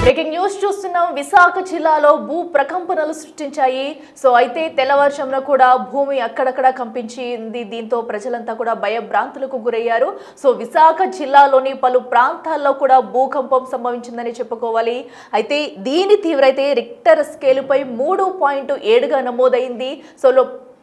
Breaking news చూస్తున్నాం. విశాఖ జిల్లాలో భూ ప్రకంపనలు సృష్టించాయి. సో అయితే తెల్లవారుజామున కూడా భూమి అక్కడక్కడ కంపించింది. దీంతో ప్రజలంతా కూడా భయభ్రాంతులకు గురయ్యారు. సో విశాఖ జిల్లాలోని పలు ప్రాంతాల్లో కూడా భూకంపం సంభవించిందని చెప్పుకోవాలి. అయితే దీని తీవ్రత రిక్టర్ స్కేలుపై 3.7గా నమోదైంది. సో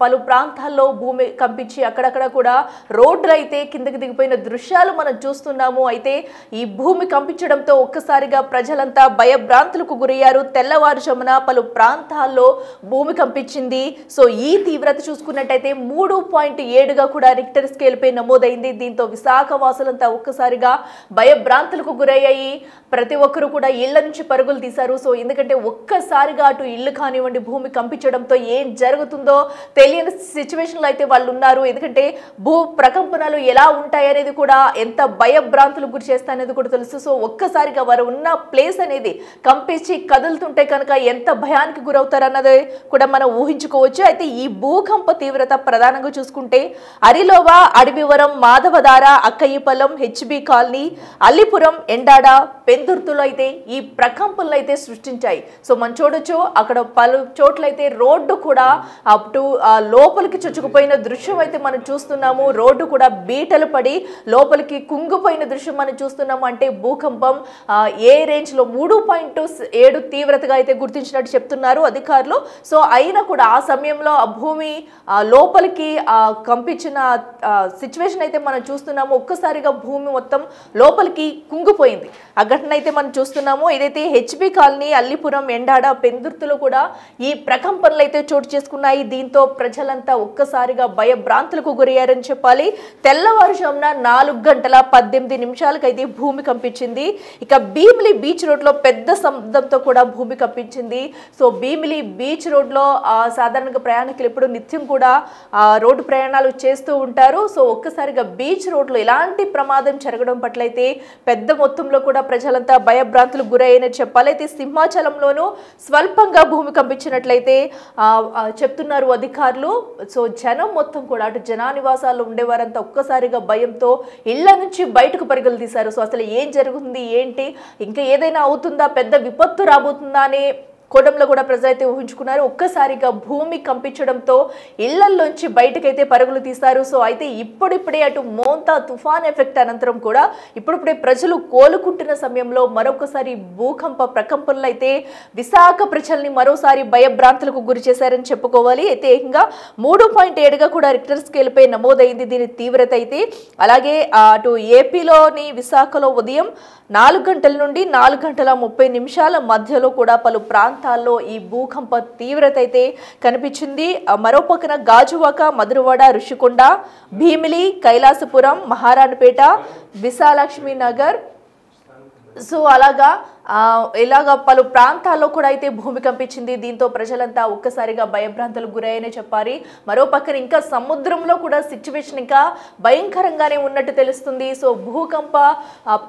పలు ప్రాంతాల్లో భూమి కంపించి అక్కడక్కడ కూడా రోడ్లు అయితే కిందకి దిగిపోయిన దృశ్యాలు మనం చూస్తున్నాము. అయితే ఈ భూమి కంపించడంతో ఒక్కసారిగా ప్రజలంతా భయభ్రాంతులకు గురయ్యారు. తెల్లవారుజామున పలు ప్రాంతాల్లో భూమి కంపించింది. సో ఈ తీవ్రత చూసుకున్నట్టయితే 3.7గా కూడా రిక్టర్ స్కేల్పై నమోదైంది. దీంతో విశాఖ వాసులంతా ఒక్కసారిగా భయభ్రాంతులకు గురయ్యాయి. ప్రతి ఒక్కరు కూడా ఇళ్ల నుంచి పరుగులు తీశారు. సో ఎందుకంటే ఒక్కసారిగా అటు ఇల్లు కానివ్వండి భూమి కంపించడంతో ఏం జరుగుతుందో తెలియని సిచ్యువేషన్లో అయితే వాళ్ళు ఉన్నారు. ఎందుకంటే భూ ప్రకంపనలు ఎలా ఉంటాయి అనేది కూడా ఎంత భయభ్రాంతులకు గురి చేస్తాయనేది కూడా తెలుసు. సో ఒక్కసారిగా వారు ఉన్న ప్లేస్ అనేది కంపించి కదులుతుంటే కనుక ఎంత భయానికి గురవుతారన్నది కూడా మనం ఊహించుకోవచ్చు. అయితే ఈ భూకంప తీవ్రత ప్రధానంగా చూసుకుంటే అరిలోవా, అడవివరం, మాధవధార, అక్కయ్యపల్లం, హెచ్బి కాలనీ, అల్లిపురం, ఎండాడ, పెందుర్తులు అయితే ఈ ప్రకంపనలు అయితే సృష్టించాయి. సో మనం చూడొచ్చు అక్కడ పలు చోట్లయితే రోడ్డు కూడా అటు లోపలికి చొచ్చుకుపోయిన దృశ్యం అయితే మనం చూస్తున్నాము. రోడ్డు కూడా బీటలు పడి లోపలికి కుంగిపోయిన దృశ్యం మనం చూస్తున్నాము. అంటే భూకంపం ఏ రేంజ్ లో 3.7 తీవ్రతగా అయితే గుర్తించినట్టు చెప్తున్నారు అధికారులు. సో అయినా కూడా ఆ సమయంలో ఆ భూమి లోపలికి కంపించిన సిచ్యువేషన్ అయితే మనం చూస్తున్నాము. ఒక్కసారిగా భూమి మొత్తం లోపలికి కుంగిపోయింది. ఆ ఘటన అయితే మనం చూస్తున్నాము. ఏదైతే హెచ్బి కాలనీ, అల్లిపురం, ఎండాడ, పెందుర్తులు కూడా ఈ ప్రకంపనలు అయితే చోటు చేసుకున్నాయి. దీంతో ప్రజలంతా ఒక్కసారిగా భయభ్రాంతులకు గురయ్యారని చెప్పాలి. తెల్లవారుజామున 4:18 అయితే భూమి కంపించింది. ఇక భీమిలి బీచ్ రోడ్ లో పెద్ద శబ్దంతో కూడా భూమి కంపించింది. సో భీమిలి బీచ్ రోడ్ లో సాధారణంగా ప్రయాణికులు ఎప్పుడు నిత్యం కూడా రోడ్డు ప్రయాణాలు చేస్తూ ఉంటారు. సో ఒక్కసారిగా బీచ్ రోడ్ లో ఎలాంటి ప్రమాదం జరగడం పట్ల అయితే పెద్ద మొత్తంలో కూడా ప్రజలంతా భయభ్రాంతులకు గురయ్యారని చెప్పాలి. అయితే సింహాచలంలోనూ స్వల్పంగా భూమి కంపించినట్లయితే చెప్తున్నారు అధికారులు. సో జనం మొత్తం కూడా అటు జనానివాసాల్లో ఉండేవారంతా ఒక్కసారిగా భయంతో ఇళ్ల నుంచి బయటకు పరుగులు తీశారు. సో అసలు ఏం జరుగుతుంది ఏంటి, ఇంకా ఏదైనా అవుతుందా, పెద్ద విపత్తు రాబోతుందా అనే కోణంలో కూడా ప్రజలైతే ఊహించుకున్నారు. ఒక్కసారిగా భూమి కంపించడంతో ఇళ్లల్లోంచి బయటకైతే పరుగులు తీశారు. సో అయితే ఇప్పుడిప్పుడే అటు మోంతా తుఫాన్ ఎఫెక్ట్ అనంతరం కూడా ఇప్పుడిప్పుడే ప్రజలు కోలుకుంటున్న సమయంలో మరొకసారి భూకంప ప్రకంపనలు అయితే విశాఖ ప్రజల్ని మరోసారి భయభ్రాంతులకు గురి చేశారని చెప్పుకోవాలి. అయితే ఏకంగా 3.7గా కూడా రిక్టర్ స్కేల్పై నమోదైంది దీని తీవ్రత అయితే. అలాగే అటు ఏపీలోని విశాఖలో ఉదయం 4 గంటల నుండి 4:30 మధ్యలో కూడా పలు ప్రాంతాల్లో ఈ భూకంప తీవ్రత అయితే కనిపించింది. మరోపక్కన గాజువాక, మధురవాడ, ఋషికొండ, భీమిలి, కైలాసపురం, మహారాణపేట, విశాలక్ష్మి నగర్, సో అలాగా ఇలాగా పలు ప్రాంతాల్లో కూడా అయితే భూమి కంపించింది. దీంతో ప్రజలంతా ఒక్కసారిగా భయభ్రాంతులకు గురయ్యనే చెప్పాలి. మరోపక్కన ఇంకా సముద్రంలో కూడా సిచ్యువేషన్ ఇంకా భయంకరంగానే ఉన్నట్టు తెలుస్తుంది. సో భూకంప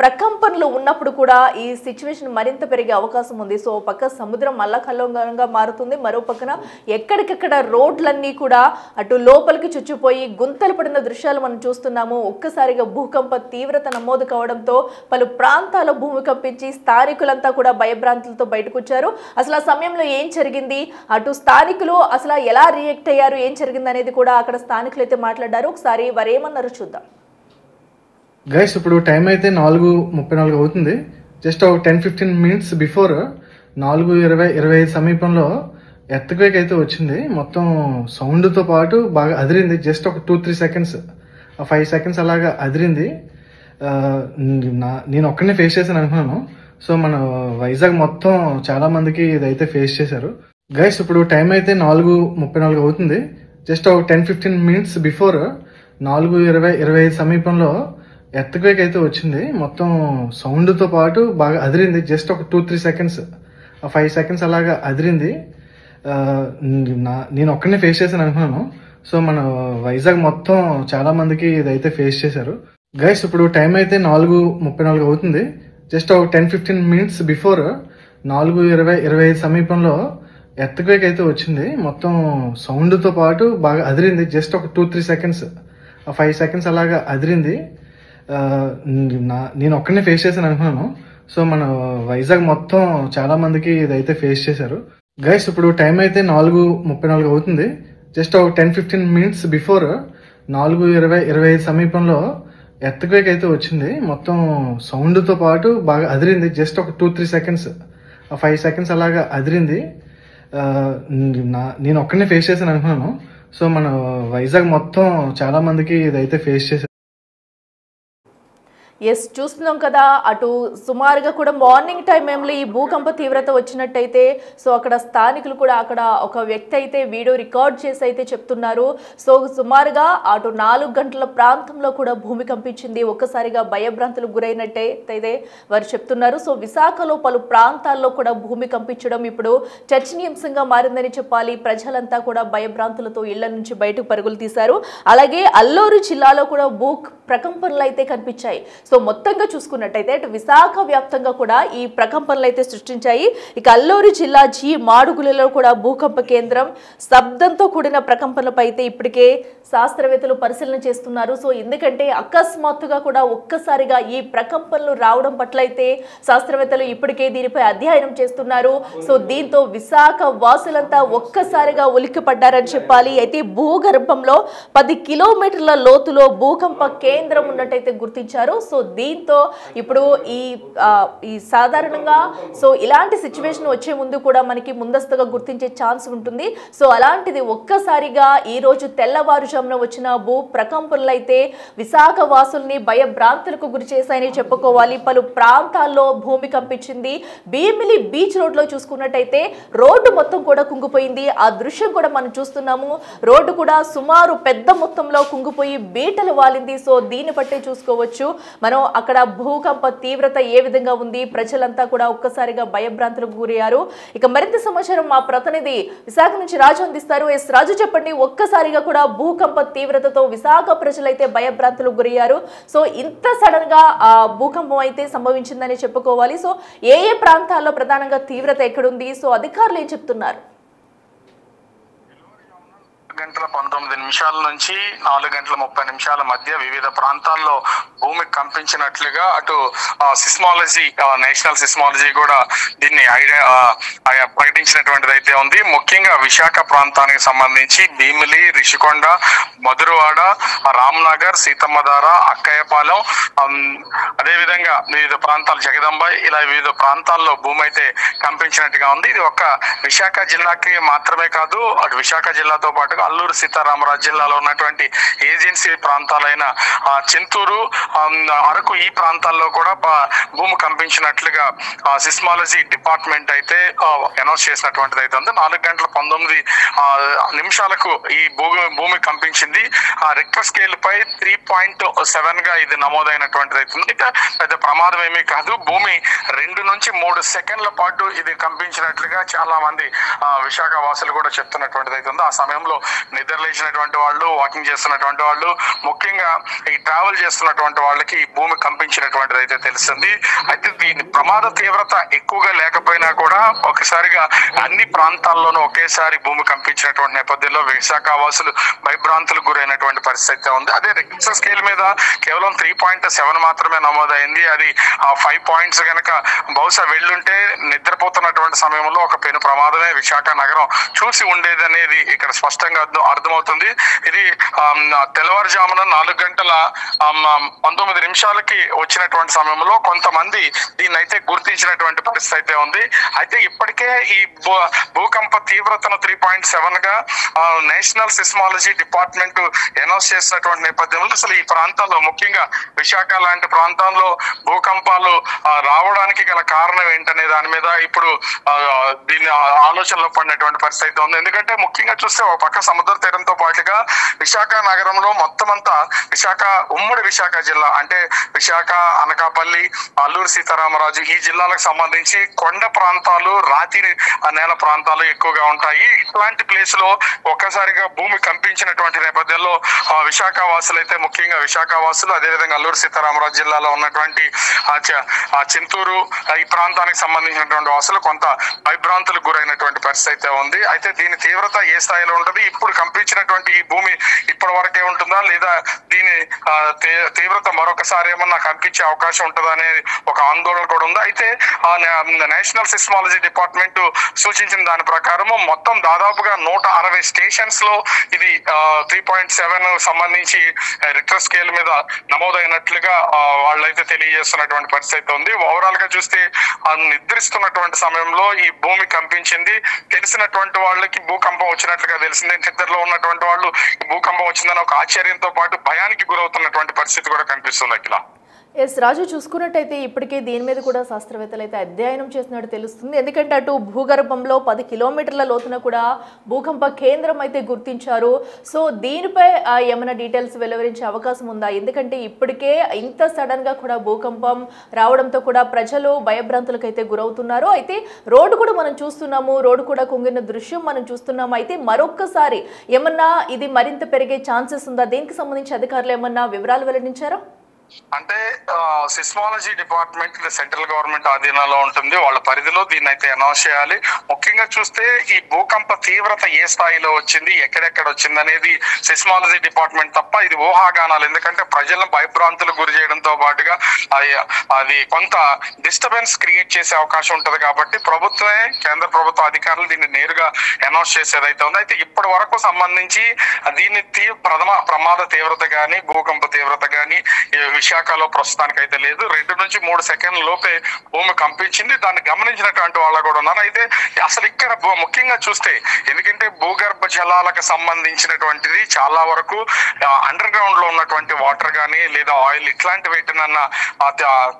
ప్రకంపనలు ఉన్నప్పుడు కూడా ఈ సిచ్యువేషన్ మరింత పెరిగే అవకాశం ఉంది. సో పక్క సముద్రం అల్లకల్లోలంగా మారుతుంది. మరోపక్కన ఎక్కడికెక్కడ రోడ్లన్నీ కూడా అటు లోపలికి చుచ్చిపోయి గుంతలు పడిన దృశ్యాలు మనం చూస్తున్నాము. ఒక్కసారిగా భూకంప తీవ్రత నమోదు కావడంతో పలు ప్రాంతాల్లో భూమి కంపించి స్థానికులంతా కూడా భయభ్రాంతులతో బయటకు వచ్చారు. అసలు ఆ సమయంలో ఏం జరిగింది, అటు స్థానికులు అసలు ఎలా రియాక్ట్ అయ్యారు, ఏం జరిగింది అనేది కూడా అక్కడ స్థానికులు అయితే మాట్లాడారు. ఒకసారి వారు ఏమన్నారో చూద్దాం. గైస్ ఇప్పుడు టైం అయితే 4:34 అవుతుంది. జస్ట్ ఒక 10-15 మినిట్స్ బిఫోర్ 4:25 సమీపంలో ఎర్త్క్వేక్ అయితే వచ్చింది. మొత్తం సౌండ్తో పాటు బాగా అదిరింది. జస్ట్ ఒక 2-3 సెకండ్స్, 5 సెకండ్స్ అలాగా అదిరింది. నేను ఒక్కనే ఫేస్ చేశాను అనుకున్నాను. సో మన వైజాగ్ మొత్తం చాలా మందికి ఇదైతే ఫేస్ చేశారు. గైస్ ఇప్పుడు టైం అయితే 4:34 అవుతుంది. జస్ట్ ఒక 10-15 మినిట్స్ బిఫోర్ 4:25 సమీపంలో ఎర్త్క్వేక్ అయితే వచ్చింది. మొత్తం సౌండ్తో పాటు బాగా అదిరింది. జస్ట్ ఒక 2-3 సెకండ్స్, 5 సెకండ్స్ అలాగా అదిరింది. నేను ఒక్కనే ఫేస్ చేశాను అనుకున్నాను. సో మన వైజాగ్ మొత్తం చాలా మందికి ఇదైతే ఫేస్ చేశారు. గైస్ ఇప్పుడు టైం అయితే 4:34 అవుతుంది. జస్ట్ ఒక 10-15 మినిట్స్ బిఫోర్ 4:25 సమీపంలో ఎర్త్క్వేక్ అయితే వచ్చింది. మొత్తం సౌండ్తో పాటు బాగా అదిరింది. జస్ట్ ఒక 2-3 సెకండ్స్, 5 సెకండ్స్ అలాగా అదిరింది. నేను ఒక్కనే ఫేస్ చేశాను అనుకున్నాను. సో మన వైజాగ్ మొత్తం చాలా మందికి ఇదైతే ఫేస్ చేశారు. గైస్ ఇప్పుడు టైం అయితే 4:34 అవుతుంది. జస్ట్ ఒక 10-15 మినిట్స్ బిఫోర్ 4:25 సమీపంలో ఎర్త్క్వేక్ అయితే వచ్చింది. మొత్తం సౌండ్తో పాటు బాగా అదిరింది. జస్ట్ ఒక 2-3 సెకండ్స్, 5 సెకండ్స్ అలాగా అదిరింది. నేను ఒక్కనే ఫేస్ చేశాను అనుకున్నాను. సో మన వైజాగ్ మొత్తం చాలా మందికి ఇదైతే ఫేస్ చేశారు. ఎస్, చూస్తున్నాం కదా, అటు సుమారుగా కూడా మార్నింగ్ టైం ఏమిలో ఈ భూకంప తీవ్రత వచ్చినట్టయితే సో అక్కడ స్థానికులు కూడా అక్కడ ఒక వ్యక్తి అయితే వీడియో రికార్డ్ చేసి అయితే చెప్తున్నారు. సో సుమారుగా అటు 4 గంటల ప్రాంతంలో కూడా భూమి కంపించింది. ఒక్కసారిగా భయభ్రాంతులకు గురైనట్టయితే వారు చెప్తున్నారు. సో విశాఖలో పలు ప్రాంతాల్లో కూడా భూమి కంపించడం ఇప్పుడు చర్చనీయాంశంగా మారిందని చెప్పాలి. ప్రజలంతా కూడా భయభ్రాంతులతో ఇళ్ల నుంచి బయటకు పరుగులు తీశారు. అలాగే అల్లూరు జిల్లాలో కూడా భూ ప్రకంపనలు అయితే కనిపించాయి. సో మొత్తంగా చూసుకున్నట్టయితే అటు విశాఖ వ్యాప్తంగా కూడా ఈ ప్రకంపనలు అయితే సృష్టించాయి. ఇక అల్లూరు జిల్లా మాడుగులలో కూడా భూకంప కేంద్రం శబ్దంతో కూడిన ప్రకంపనలపై అయితే ఇప్పటికే శాస్త్రవేత్తలు పరిశీలన చేస్తున్నారు. సో ఎందుకంటే అకస్మాత్తుగా కూడా ఒక్కసారిగా ఈ ప్రకంపనలు రావడం పట్ల అయితే శాస్త్రవేత్తలు ఇప్పటికే దీనిపై అధ్యయనం చేస్తున్నారు. సో దీంతో విశాఖ వాసులంతా ఒక్కసారిగా ఉలిక్కిపడ్డారని చెప్పాలి. అయితే భూగర్భంలో 10 కిలోమీటర్ల లోతులో భూకంప కేంద్రం ఉన్నట్టయితే గుర్తించారు. సో దీంతో ఇప్పుడు ఈ సాధారణంగా సో ఇలాంటి సిచ్యువేషన్ వచ్చే ముందు కూడా మనకి ముందస్తుగా గుర్తించే ఛాన్స్ ఉంటుంది. సో అలాంటిది ఒక్కసారిగా ఈ రోజు తెల్లవారుజామున వచ్చిన భూ ప్రకంపనలు అయితే విశాఖ వాసుల్ని భయభ్రాంతులకు గురి చేశాయని చెప్పుకోవాలి. పలు ప్రాంతాల్లో భూమి కంపించింది. భీమిలి బీచ్ రోడ్ లో చూసుకున్నట్టయితే రోడ్డు మొత్తం కూడా కుంగిపోయింది. ఆ దృశ్యం కూడా మనం చూస్తున్నాము. రోడ్డు కూడా సుమారు పెద్ద మొత్తంలో కుంగిపోయి బీటలు వాలింది. సో దీన్ని బట్టే చూసుకోవచ్చు మనం అక్కడ భూకంప తీవ్రత ఏ విధంగా ఉంది. ప్రజలంతా కూడా ఒక్కసారిగా భయభ్రాంతులకు గురయ్యారు. ఇక మరింత సమాచారం మా ప్రతినిధి విశాఖ నుంచి రాజు అందిస్తారు. ఎస్ రాజు, చెప్పండి, ఒక్కసారిగా కూడా భూకంప తీవ్రతతో విశాఖ ప్రజలైతే భయభ్రాంతులకు గురయ్యారు. సో ఇంత సడన్ గా భూకంపం అయితే సంభవించిందని చెప్పుకోవాలి. సో ఏ ప్రాంతాల్లో ప్రధానంగా తీవ్రత ఎక్కడుంది? సో అధికారులు ఏం చెప్తున్నారు? 4:19 నుంచి 4:30 మధ్య వివిధ ప్రాంతాల్లో భూమి కంపించినట్లుగా అటు సిస్మాలజీ, నేషనల్ సిస్మాలజీ కూడా దీన్ని ప్రకటించినటువంటిది అయితే ఉంది. ముఖ్యంగా విశాఖ ప్రాంతానికి సంబంధించి భీమిలి, రిషికొండ, మధురవాడ, రామ్నగర్, సీతమ్మధార, అక్కయ్యపాలెం, అదేవిధంగా వివిధ ప్రాంతాలు, జగదంబ, ఇలా వివిధ ప్రాంతాల్లో భూమి అయితే కంపించినట్టుగా ఉంది. ఇది ఒక్క విశాఖ జిల్లాకి మాత్రమే కాదు, అటు విశాఖ జిల్లాతో పాటుగా అల్లూరు సీతారామరాజు జిల్లాలో ఉన్నటువంటి ఏజెన్సీ ప్రాంతాలైన చింతూరు, అరకు, ఈ ప్రాంతాల్లో కూడా భూమి కంపించినట్లుగా సిస్మాలజీ డిపార్ట్మెంట్ అయితే అనౌన్స్ చేసినటువంటిది అయితే ఉంది. 4:19 ఈ భూమి కంపించింది. రిక్టర్ స్కేల్ పై 3.7 గా ఇది నమోదైనటువంటిది అవుతుంది. పెద్ద ప్రమాదం ఏమీ కాదు. భూమి 2 నుంచి 3 సెకండ్ల పాటు ఇది కంపించినట్లుగా చాలా మంది విశాఖ వాసులు కూడా చెప్తున్నటువంటిది అయితే ఉంది. ఆ సమయంలో నిద్రలేచినటువంటి వాళ్ళు, వాకింగ్ చేస్తున్నటువంటి వాళ్ళు, ముఖ్యంగా ఈ ట్రావెల్ చేస్తున్నటువంటి వాళ్ళకి ఈ భూమి కంపించినటువంటిది అయితే తెలిసింది. అయితే దీని ప్రమాద తీవ్రత ఎక్కువగా లేకపోయినా కూడా ఒకసారిగా అన్ని ప్రాంతాల్లోనూ ఒకేసారి భూమి కంపించినటువంటి నేపథ్యంలో విశాఖ వాసులు భయభ్రాంతులకు గురైనటువంటి పరిస్థితి ఉంది. అదే రిక్టర్ స్కేల్ మీద కేవలం 3.7 మాత్రమే నమోదైంది. అది 5 పాయింట్స్ కనుక బహుశా వెళ్ళుంటే నిద్రపోతున్నటువంటి సమయంలో ఒక పెను ప్రమాదమే విశాఖ నగరం చూసి ఉండేది అనేది ఇక్కడ స్పష్టంగా అర్థమవుతుంది. ఇది తెల్లవారుజామున 4:19 వచ్చినటువంటి సమయంలో కొంతమంది దీన్ని అయితే గుర్తించినటువంటి పరిస్థితి అయితే ఉంది. అయితే ఇప్పటికే ఈ భూకంప తీవ్రతను 3.7 గా నేషనల్ సిస్మాలజీ డిపార్ట్మెంట్ అనౌన్స్ చేసినటువంటి నేపథ్యంలో అసలు ఈ ప్రాంతాల్లో, ముఖ్యంగా విశాఖ లాంటి ప్రాంతాల్లో భూకంపాలు రావడానికి గల కారణం ఏంటనే దాని మీద ఇప్పుడు దీన్ని ఆలోచనలో పడినటువంటి పరిస్థితి ఉంది. ఎందుకంటే ముఖ్యంగా చూస్తే ఒక పక్క సముద్ర తీరంతో పాటుగా విశాఖ నగరంలో మొత్తం అంతా ఉమ్మడి విశాఖ జిల్లా అంటే విశాఖ, అనకాపల్లి, అల్లూరు సీతారామరాజు ఈ జిల్లాలకు సంబంధించి కొండ ప్రాంతాలు, రాతి నేల ప్రాంతాలు ఎక్కువగా ఉంటాయి. ఇట్లాంటి ప్లేస్ లో ఒక్కసారిగా భూమి కంపించినటువంటి నేపథ్యంలో విశాఖ వాసులు అయితే, ముఖ్యంగా విశాఖ వాసులు, అదేవిధంగా అల్లూరు సీతారామరాజు జిల్లాలో ఉన్నటువంటి చింతూరు ఈ ప్రాంతానికి సంబంధించినటువంటి వాసులు కొంత భయభ్రాంతులకు గురైనటువంటి పరిస్థితి అయితే ఉంది. అయితే దీని తీవ్రత ఏ స్థాయిలో ఉంటుంది, ఇప్పుడు కంపించినటువంటి ఈ భూమి ఇప్పటి వరకే ఉంటుందా లేదా దీని తీవ్రత మరొకసారి ఏమన్నా కనిపించే అవకాశం ఉంటుందనే ఒక ఆందోళన కూడా ఉంది. అయితే నేషనల్ సిస్మాలజీ డిపార్ట్మెంట్ సూచించిన దాని ప్రకారం మొత్తం దాదాపుగా 160 స్టేషన్స్ లో ఇది 3.7 సంబంధించి రిక్టర్ స్కేల్ మీద నమోదైనట్లుగా వాళ్ళైతే తెలియజేస్తున్నటువంటి పరిస్థితి ఉంది. ఓవరాల్ గా చూస్తే నిద్రిస్తున్నటువంటి సమయంలో ఈ భూమి కంపించింది. తెలిసినటువంటి వాళ్ళకి భూకంపం వచ్చినట్లుగా తెలిసింది. నిద్రలో ఉన్నటువంటి వాళ్ళు భూకంపం వచ్చిందని ఒక ఆశ్చర్యంతో పాటు భయానికి గురవుతున్నటువంటి పరిస్థితి కూడా కనిపిస్తుంది. అఖిల ఎస్ రాజు, చూసుకున్నట్టయితే ఇప్పటికే దీని మీద కూడా శాస్త్రవేత్తలు అయితే అధ్యయనం చేసినట్టు తెలుస్తుంది. ఎందుకంటే అటు భూగర్భంలో 10 కిలోమీటర్ల లోతున కూడా భూకంప కేంద్రం అయితే గుర్తించారు. సో దీనిపై ఏమైనా డీటెయిల్స్ వెలువరించే అవకాశం ఉందా? ఎందుకంటే ఇప్పటికే ఇంత సడన్ గా కూడా భూకంపం రావడంతో కూడా ప్రజలు భయభ్రాంతులకు అయితే గురవుతున్నారు. అయితే రోడ్డు కూడా మనం చూస్తున్నాము, రోడ్డు కూడా కుంగిన దృశ్యం మనం చూస్తున్నాము. అయితే మరొక్కసారి ఏమన్నా ఇది మరింత పెరిగే ఛాన్సెస్ ఉందా? దీనికి సంబంధించి అధికారులు ఏమన్నా వివరాలు వెల్లడించారా? అంటే సిస్మాలజీ డిపార్ట్మెంట్ సెంట్రల్ గవర్నమెంట్ ఆధీనంలో ఉంటుంది. వాళ్ళ పరిధిలో దీన్ని అయితే అనౌన్స్ చేయాలి. ముఖ్యంగా చూస్తే ఈ భూకంప తీవ్రత ఏ స్థాయిలో వచ్చింది, ఎక్కడెక్కడ వచ్చింది అనేది సిస్మాలజీ డిపార్ట్మెంట్ తప్ప ఇది ఊహాగానాలు. ఎందుకంటే ప్రజలను భయభ్రాంతులకు గురి చేయడంతో పాటుగా అది కొంత డిస్టర్బెన్స్ క్రియేట్ చేసే అవకాశం ఉంటది. కాబట్టి ప్రభుత్వమే, కేంద్ర ప్రభుత్వ అధికారులు దీన్ని నేరుగా అనౌన్స్ చేసేదైతే ఉంది. అయితే ఇప్పటి వరకు సంబంధించి దీన్ని ప్రమాద తీవ్రత గానీ, భూకంప తీవ్రత గానీ విశాఖలో ప్రస్తుతానికి అయితే లేదు. 2 నుంచి 3 సెకండ్ల లోపే భూమి కంపించింది. దాన్ని గమనించినటువంటి వాళ్ళు కూడా ఉన్నారు. అయితే అసలు ఇక్కడ ముఖ్యంగా చూస్తే, ఎందుకంటే భూగర్భ జలాలకు సంబంధించినటువంటిది చాలా వరకు అండర్ గ్రౌండ్ లో ఉన్నటువంటి వాటర్ గానీ లేదా ఆయిల్ ఇట్లాంటి వీటినన్నా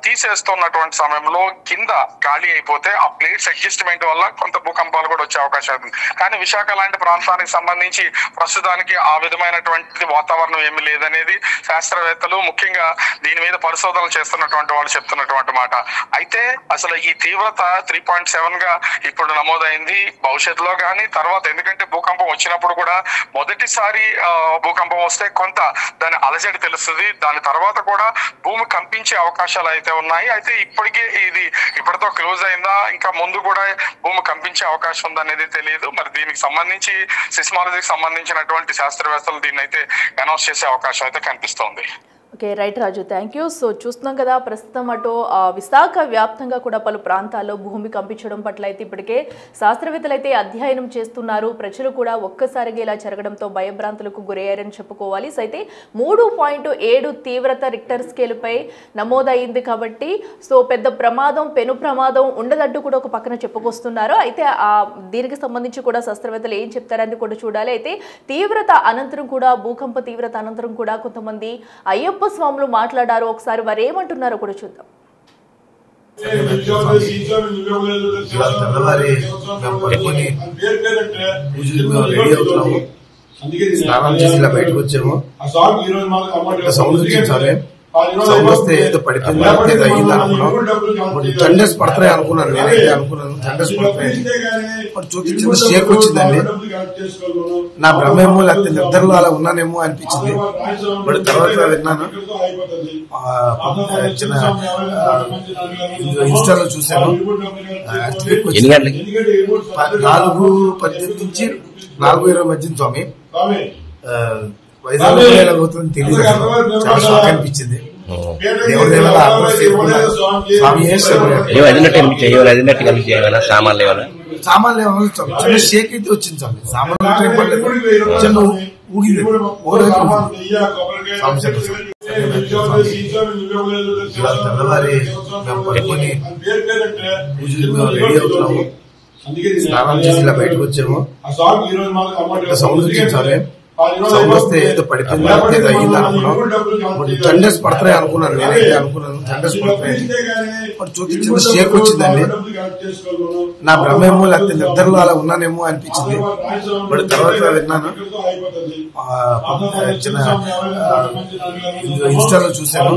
తీసేస్తున్నటువంటి సమయంలో కింద ఖాళీ అయిపోతే ఆ ప్లేట్స్ అడ్జస్ట్మెంట్ వల్ల కొంత భూకంపాలు కూడా వచ్చే అవకాశం ఉంది. కానీ విశాఖ లాంటి ప్రాంతానికి సంబంధించి ప్రస్తుతానికి ఆ విధమైనటువంటి వాతావరణం ఏమీ లేదనేది శాస్త్రవేత్తలు, ముఖ్యంగా దీని మీద పరిశోధనలు చేస్తున్నటువంటి వాళ్ళు చెప్తున్నటువంటి మాట. అయితే అసలు ఈ తీవ్రత 3.7 గా ఇప్పుడు నమోదైంది. భవిష్యత్తులో కానీ తర్వాత, ఎందుకంటే భూకంపం వచ్చినప్పుడు కూడా మొదటిసారి భూకంపం వస్తే కొంత దాని అలజడి తెలుస్తుంది. దాని తర్వాత కూడా భూమి కంపించే అవకాశాలు అయితే ఉన్నాయి. అయితే ఇప్పటికే ఇది ఇప్పటితో క్లోజ్ అయిందా, ఇంకా ముందు కూడా భూమి కంపించే అవకాశం ఉందనేది తెలియదు. మరి దీనికి సంబంధించి సిస్మాలజీకి సంబంధించినటువంటి శాస్త్రవేత్తలు దీన్ని అయితే అనౌన్స్ చేసే అవకాశం అయితే కనిపిస్తోంది. Okay, right Raju, thank you. So చూస్తున్నాం కదా, ప్రస్తుతం అటు విశాఖ వ్యాప్తంగా కూడా పలు ప్రాంతాల్లో భూమి కంపించడం పట్ల అయితే ఇప్పటికే శాస్త్రవేత్తలు అయితే అధ్యయనం చేస్తున్నారు. ప్రజలు కూడా ఒక్కసారిగా ఇలా జరగడంతో భయభ్రాంతులకు గురయ్యారని చెప్పుకోవాలి. సో అయితే 3.7 తీవ్రత రిక్టర్ స్కేల్పై నమోదైంది కాబట్టి సో పెద్ద ప్రమాదం, పెను ప్రమాదం ఉండదంటూ కూడా ఒక పక్కన చెప్పుకొస్తున్నారు. అయితే దీనికి సంబంధించి కూడా శాస్త్రవేత్తలు ఏం చెప్తారని కూడా చూడాలి. అయితే తీవ్రత అనంతరం కూడా, భూకంప తీవ్రత అనంతరం కూడా కొంతమంది అయ్యప్ప స్వాములు మాట్లాడారు. ఒకసారి వారు ఏమంటున్నారో కూడా చూద్దాం. స్నానం చేసి ఇలా బయటకు వచ్చాము. సౌండ్ వచ్చింది, సౌండ్ వస్తే ఏదో పడిపోయింది, ఏదో అయ్యింది అనుకున్నాం. థండర్స్ పడతాయి అనుకున్నాను, నేనైతే అనుకున్నాను థండర్స్ పడతాయి. చూపించింది షేక్ వచ్చిందండి. నా భ్రమేమో లేకపోతే నిద్రలో అలా ఉన్నానేమో అనిపించింది. బట్ తర్వాత విన్నాను, చిన్న ఇన్స్టాలో చూశాను. 4:18 నుంచి 4:20 మధ్య స్వామి వైజాగ్ అవుతుంది తెలియదు. చాలా షాక్ అనిపించింది. సామాన్లు చిన్న షేక్ అయితే వచ్చింది స్వామి. సామాన్లు చిన్న ఊగింది. తెల్లవారి మేము పడుకొని పూజలు రెడీ అవుతున్నాము. స్నానం చేసి ఇలా బయటకు వచ్చాము. సౌండ్ వచ్చింది స్వామి. సౌండ్ వస్తే ఏదో పడిపోయింది, ఏదో అయ్యింది అనుకున్నాం. థండర్స్ పడతాయి అనుకున్నాను, నేనైతే అనుకున్నాను థండర్స్ పడతాయి. చూపించింది షేక్ వచ్చిందండి. నా భ్రమేమో లేకపోతే నిద్రలో అలా ఉన్నానేమో అనిపించింది. బట్ తర్వాత విన్నాను, చిన్న ఇన్స్టాలో చూశాను.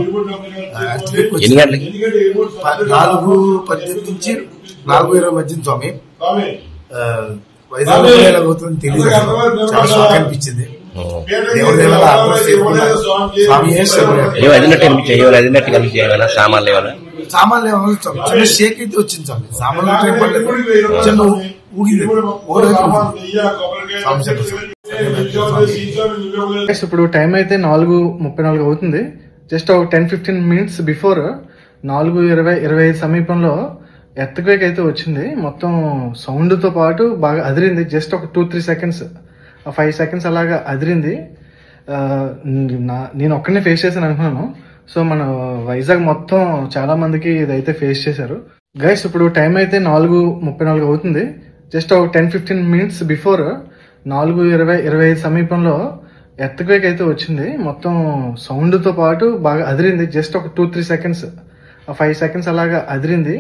4:18 నుంచి 4:20 మధ్య స్వామి వైజాగ్ అవుతుంది తెలియదు. చాలా షాక్ అనిపించింది. సామాన్లు చిన్న షేక్ అయితే వచ్చింది స్వామి. సామాన్లు చిన్న ఊగింది. ఇప్పుడు టైం అయితే 4:34 అవుతుంది. జస్ట్ ఒక 10-15 మినిట్స్ బిఫోర్ 4:25 సమీపంలో ఎర్త్క్వేక్ అయితే వచ్చింది. మొత్తం సౌండ్తో పాటు బాగా అదిరింది. జస్ట్ ఒక 2-3 సెకండ్స్, 5 సెకండ్స్ అలాగా అదిరింది. నేను ఒక్కనే ఫేస్ చేశాను అనుకున్నాను. సో మన వైజాగ్ మొత్తం చాలా మందికి ఇదైతే ఫేస్ చేశారు. గైస్ ఇప్పుడు టైం అయితే 4:34 అవుతుంది. జస్ట్ ఒక 10-15 మినిట్స్ బిఫోర్ 4:25 సమీపంలో ఎర్త్క్వేక్ అయితే వచ్చింది. మొత్తం సౌండ్తో పాటు బాగా అదిరింది. జస్ట్ ఒక 2-3 సెకండ్స్, 5 సెకండ్స్ అలాగా అదిరింది.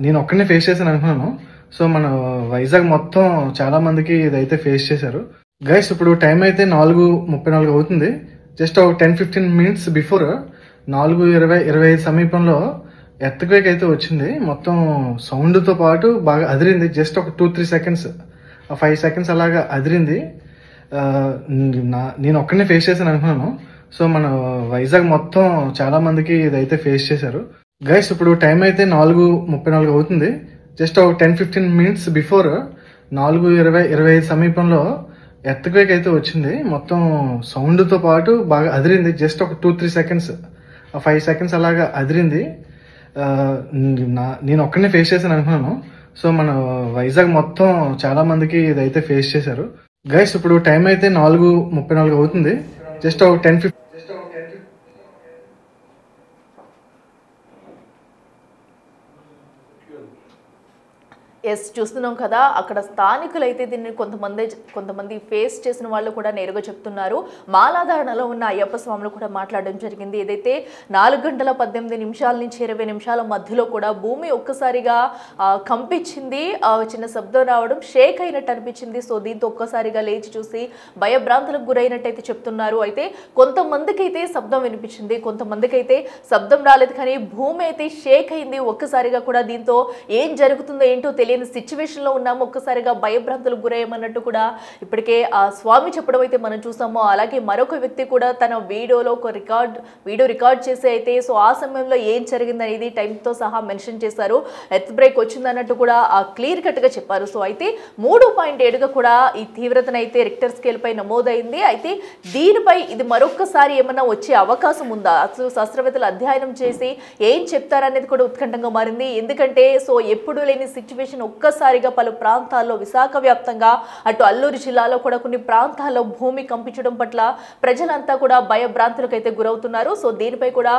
నేను ఒక్కనే ఫేస్ చేశాను అనుకున్నాను. సో మన వైజాగ్ మొత్తం చాలా మందికి ఇదైతే ఫేస్ చేశారు. గైస్ ఇప్పుడు టైం అయితే 4:34 అవుతుంది. జస్ట్ ఒక 10-15 మినిట్స్ బిఫోర్ 4:25 సమీపంలో ఎర్త్క్వేక్ అయితే వచ్చింది. మొత్తం సౌండ్తో పాటు బాగా అదిరింది. జస్ట్ ఒక 2-3 సెకండ్స్, 5 సెకండ్స్ అలాగా అదిరింది. నేను ఒక్కనే ఫేస్ చేశాను అనుకున్నాను. సో మన వైజాగ్ మొత్తం చాలా మందికి ఇదైతే ఫేస్ చేశారు. గైస్ ఇప్పుడు టైం అయితే 4:34 అవుతుంది. జస్ట్ ఒక 10-15 మినిట్స్ బిఫోర్ 4:25 సమీపంలో ఎర్త్క్వేక్ అయితే వచ్చింది. మొత్తం సౌండ్తో పాటు బాగా అదిరింది. జస్ట్ ఒక 2-3 సెకండ్స్, 5 సెకండ్స్ అలాగా అదిరింది. నేను ఒక్కనే ఫేస్ చేశాను అనుకున్నాను. సో మన వైజాగ్ మొత్తం చాలా మందికి ఇదైతే ఫేస్ చేశారు. గైస్ ఇప్పుడు టైం అయితే 4:34 అవుతుంది. జస్ట్ ఒక 10-15 ఎస్ చూస్తున్నాం కదా, అక్కడ స్థానికులు అయితే దీన్ని కొంతమంది ఫేస్ చేసిన వాళ్ళు కూడా నేరుగా చెప్తున్నారు. మాలాధారణలో ఉన్న అయ్యప్ప స్వాములు కూడా మాట్లాడడం జరిగింది. ఏదైతే 4 గంటల 18 నిమిషాల నుంచి 20 నిమిషాల మధ్యలో కూడా భూమి ఒక్కసారిగా కంపించింది. చిన్న శబ్దం రావడం, షేక్ అయినట్టు అనిపించింది. సో దీంతో ఒక్కసారిగా లేచి చూసి భయభ్రాంతులకు గురైనట్టయితే చెప్తున్నారు. అయితే కొంతమందికి అయితే శబ్దం వినిపించింది, కొంతమందికి అయితే శబ్దం రాలేదు, కానీ భూమి అయితే షేక్ అయింది ఒక్కసారిగా కూడా. దీంతో ఏం జరుగుతుందో ఏంటో తెలియని సిచ్యువేషన్ లో ఉన్నాము. ఒక్కసారిగా భయభ్రాంతులకు గురయ్యమన్నట్టు కూడా ఇప్పటికే ఆ స్వామి చెప్పడం అయితే మనం చూసాము. అలాగే మరొక వ్యక్తి కూడా తన వీడియోలో ఒక వీడియో రికార్డ్ చేసి అయితే సో ఆ సమయంలో ఏం జరిగింది అనేది టైంతో సహా మెన్షన్ చేశారు. ఎర్త్ బ్రేక్ వచ్చిందన్నట్టు కూడా క్లియర్ కట్ గా చెప్పారు. సో అయితే 3.7గా కూడా ఈ తీవ్రతనైతే రిక్టర్ స్కేల్ పై నమోదైంది. అయితే దీనిపై ఇది మరొక్కసారి ఏమన్నా వచ్చే అవకాశం ఉందా? అసలు శాస్త్రవేత్తలు అధ్యయనం చేసి ఏం చెప్తారనేది కూడా ఉత్కంఠంగా మారింది. ఎందుకంటే సో ఎప్పుడు లేని సిచ్యువేషన్ ఒక్కసారిగా పలు ప్రాంతాల్లో, విశాఖ వ్యాప్తంగా అటు అల్లూరు జిల్లాలో కూడా కొన్ని ప్రాంతాల్లో భూమి కంపించడం పట్ల ప్రజలంతా కూడా భయభ్రాంతులకు అయితే గురవుతున్నారు. సో దీనిపై కూడా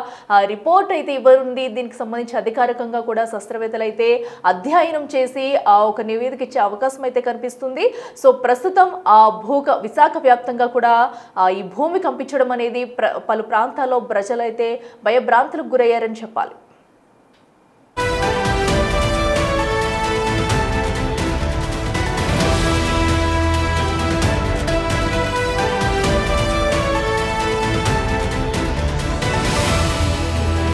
రిపోర్ట్ అయితే ఇవ్వనుంది. దీనికి సంబంధించి అధికారికంగా కూడా శాస్త్రవేత్తలు అయితే అధ్యయనం చేసి ఒక నివేదిక ఇచ్చే అవకాశం అయితే కనిపిస్తుంది. సో ప్రస్తుతం విశాఖ వ్యాప్తంగా కూడా ఈ భూమి కంపించడం అనేది పలు ప్రాంతాల్లో ప్రజలైతే భయభ్రాంతులకు గురయ్యారని చెప్పాలి.